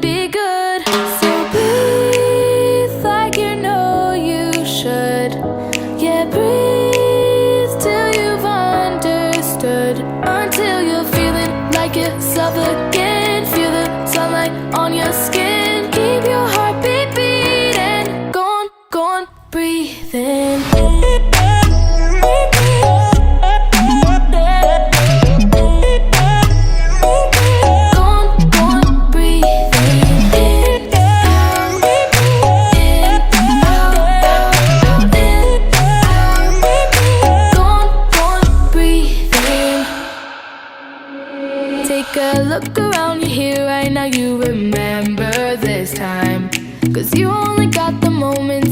be good. So breathe like you know you should. Yeah, breathe till you've understood. Until you're feeling like yourself again. Feel the sunlight on your skin. Keep your heartbeat beating. Go on, breathe in. Take a look around you here right now. You remember this time, 'cause you only got the moment